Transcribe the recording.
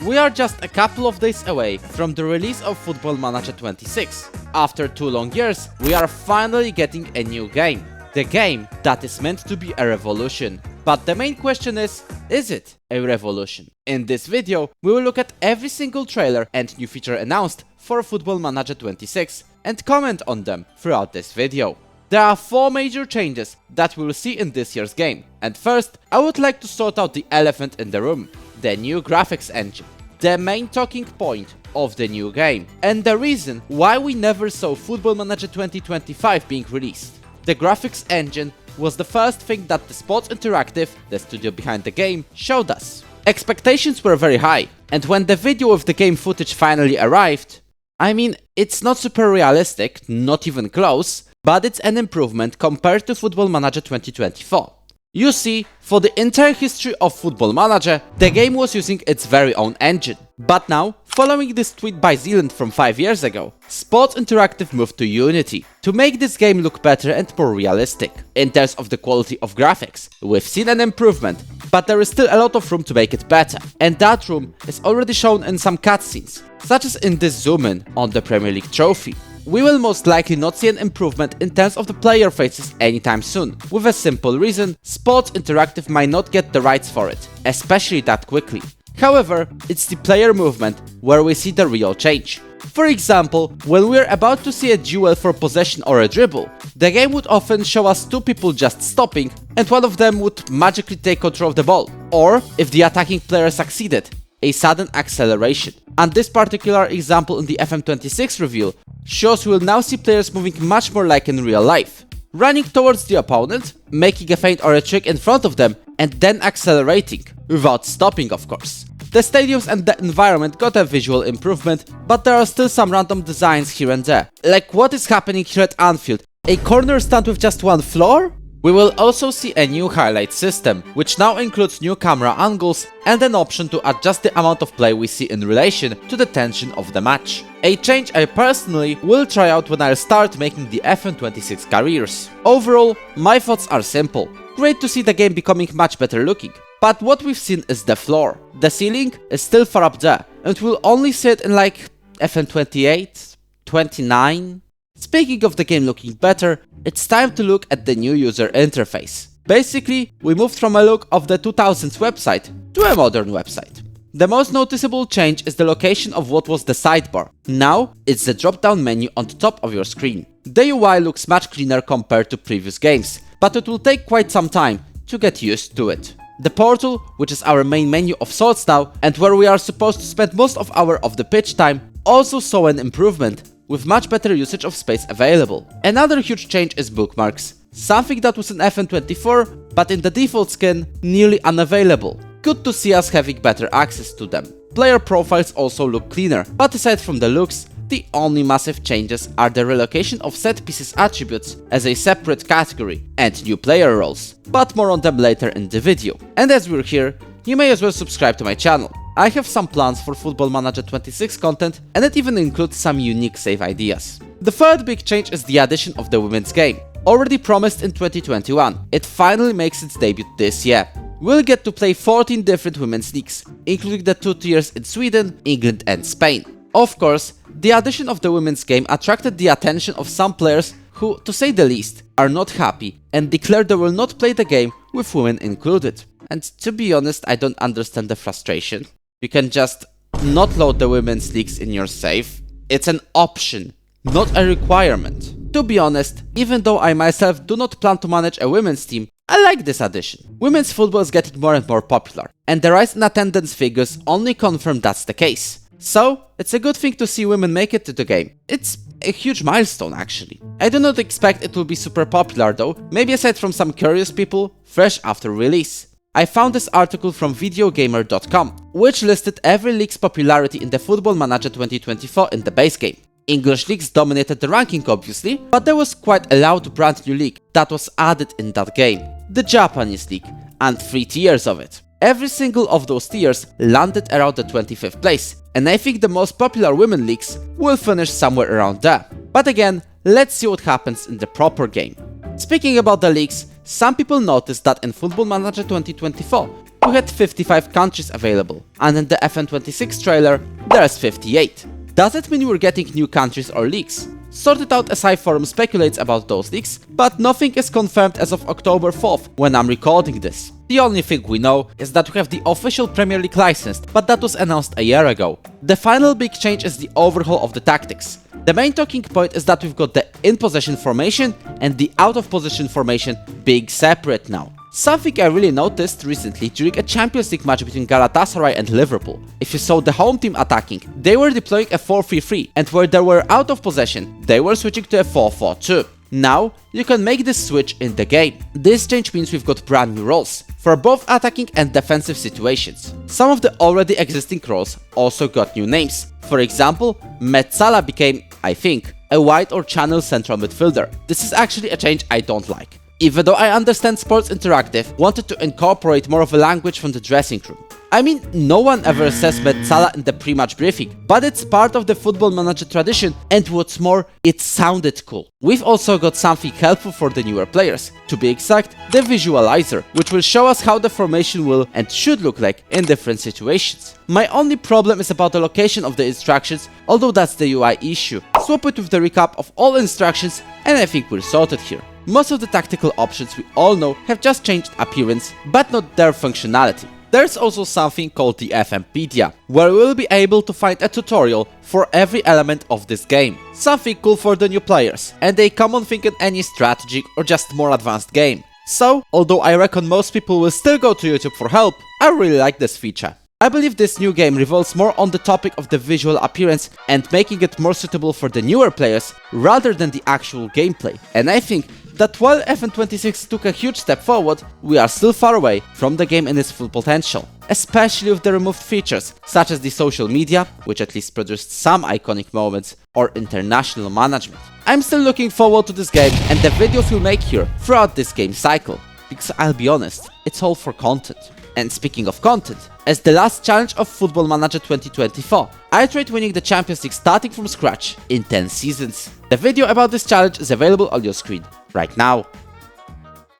We are just a couple of days away from the release of Football Manager 26. After 2 long years, we are finally getting a new game. The game that is meant to be a revolution. But the main question is it a revolution? In this video, we will look at every single trailer and new feature announced for Football Manager 26 and comment on them throughout this video. There are 4 major changes that we will see in this year's game. And first, I would like to sort out the elephant in the room. The new graphics engine. The main talking point of the new game. And the reason why we never saw Football Manager 2025 being released. The graphics engine was the first thing that the Sports Interactive, the studio behind the game, showed us. Expectations were very high, and when the video of the game footage finally arrived, I mean, it's not super realistic, not even close, but it's an improvement compared to Football Manager 2024. You see, for the entire history of Football Manager, the game was using its very own engine. But now, following this tweet by Zealand from 5 years ago, Sports Interactive moved to Unity to make this game look better and more realistic. In terms of the quality of graphics, we've seen an improvement, but there is still a lot of room to make it better. And that room is already shown in some cutscenes, such as in this zoom in on the Premier League trophy. We will most likely not see an improvement in terms of the player faces anytime soon, with a simple reason: Sports Interactive might not get the rights for it, especially that quickly. However, it's the player movement where we see the real change. For example, when we're about to see a duel for possession or a dribble, the game would often show us 2 people just stopping and one of them would magically take control of the ball. Or, if the attacking player succeeded, a sudden acceleration. And this particular example in the FM26 reveal shows we will now see players moving much more like in real life. Running towards the opponent, making a feint or a trick in front of them, and then accelerating, without stopping of course. The stadiums and the environment got a visual improvement, but there are still some random designs here and there. Like what is happening here at Anfield? A corner stand with just 1 floor? We will also see a new highlight system, which now includes new camera angles and an option to adjust the amount of play we see in relation to the tension of the match. A change I personally will try out when I start making the FM26 careers. Overall, my thoughts are simple. Great to see the game becoming much better looking. But what we've seen is the floor. The ceiling is still far up there, and we'll only see it in like FM28, 29. Speaking of the game looking better, it's time to look at the new user interface. Basically, we moved from a look of the 2000s website to a modern website. The most noticeable change is the location of what was the sidebar. Now, it's the drop-down menu on the top of your screen. The UI looks much cleaner compared to previous games, but it will take quite some time to get used to it. The portal, which is our main menu of sorts now, and where we are supposed to spend most of our off-the-pitch time, also saw an improvement, with much better usage of space available. Another huge change is bookmarks, something that was in FM24, but in the default skin, nearly unavailable. Good to see us having better access to them. Player profiles also look cleaner, but aside from the looks, the only massive changes are the relocation of set pieces attributes as a separate category and new player roles, but more on them later in the video. And as we're here, you may as well subscribe to my channel. I have some plans for Football Manager 26 content, and it even includes some unique save ideas. The third big change is the addition of the women's game. Already promised in 2021, it finally makes its debut this year. We'll get to play 14 different women's leagues, including the 2 tiers in Sweden, England and Spain. Of course, the addition of the women's game attracted the attention of some players who, to say the least, are not happy and declare they will not play the game with women included. And to be honest, I don't understand the frustration. You can just not load the women's leagues in your save. It's an option, not a requirement. To be honest, even though I myself do not plan to manage a women's team, I like this addition. Women's football is getting more and more popular, and the rise in attendance figures only confirm that's the case. So, it's a good thing to see women make it to the game. It's a huge milestone actually. I do not expect it will be super popular though, maybe aside from some curious people fresh after release. I found this article from videogamer.com, which listed every league's popularity in the Football Manager 2024 in the base game. English leagues dominated the ranking obviously, but there was quite a loud brand new league that was added in that game, the Japanese league, and 3 tiers of it. Every single of those tiers landed around the 25th place, and I think the most popular women leagues will finish somewhere around there. But again, let's see what happens in the proper game. Speaking about the leagues, some people noticed that in Football Manager 2024, we had 55 countries available, and in the FN26 trailer, there's 58. Does it mean we're getting new countries or leagues? Sorted Out SI forum speculates about those leagues, but nothing is confirmed as of October 4th when I'm recording this. The only thing we know is that we have the official Premier League licensed, but that was announced a year ago. The final big change is the overhaul of the tactics. The main talking point is that we've got the in-possession formation and the out-of-position formation being separate now. Something I really noticed recently during a Champions League match between Galatasaray and Liverpool. If you saw the home team attacking, they were deploying a 4-3-3, and where they were out of possession, they were switching to a 4-4-2. Now, you can make this switch in the game. This change means we've got brand new roles for both attacking and defensive situations. Some of the already existing roles also got new names. For example, Metzala became, I think, a wide or channel central midfielder. This is actually a change I don't like. Even though I understand Sports Interactive wanted to incorporate more of a language from the dressing room. I mean, no one ever says Metzala in the pre-match briefing, but it's part of the Football Manager tradition, and what's more, it sounded cool. We've also got something helpful for the newer players, to be exact, the visualizer, which will show us how the formation will and should look like in different situations. My only problem is about the location of the instructions, although that's the UI issue. Swap it with the recap of all instructions and I think we're sorted here. Most of the tactical options we all know have just changed appearance, but not their functionality. There's also something called the FMpedia, where we'll be able to find a tutorial for every element of this game. Something cool for the new players, and a common thing in any strategic or just more advanced game. So, although I reckon most people will still go to YouTube for help, I really like this feature. I believe this new game revolves more on the topic of the visual appearance and making it more suitable for the newer players rather than the actual gameplay. And I think that while FN26 took a huge step forward, we are still far away from the game in its full potential. Especially with the removed features, such as the social media, which at least produced some iconic moments, or international management. I'm still looking forward to this game and the videos we'll make here throughout this game cycle, because I'll be honest, it's all for content. And speaking of content, as the last challenge of Football Manager 2024, I tried winning the Champions League starting from scratch in 10 seasons. The video about this challenge is available on your screen right now.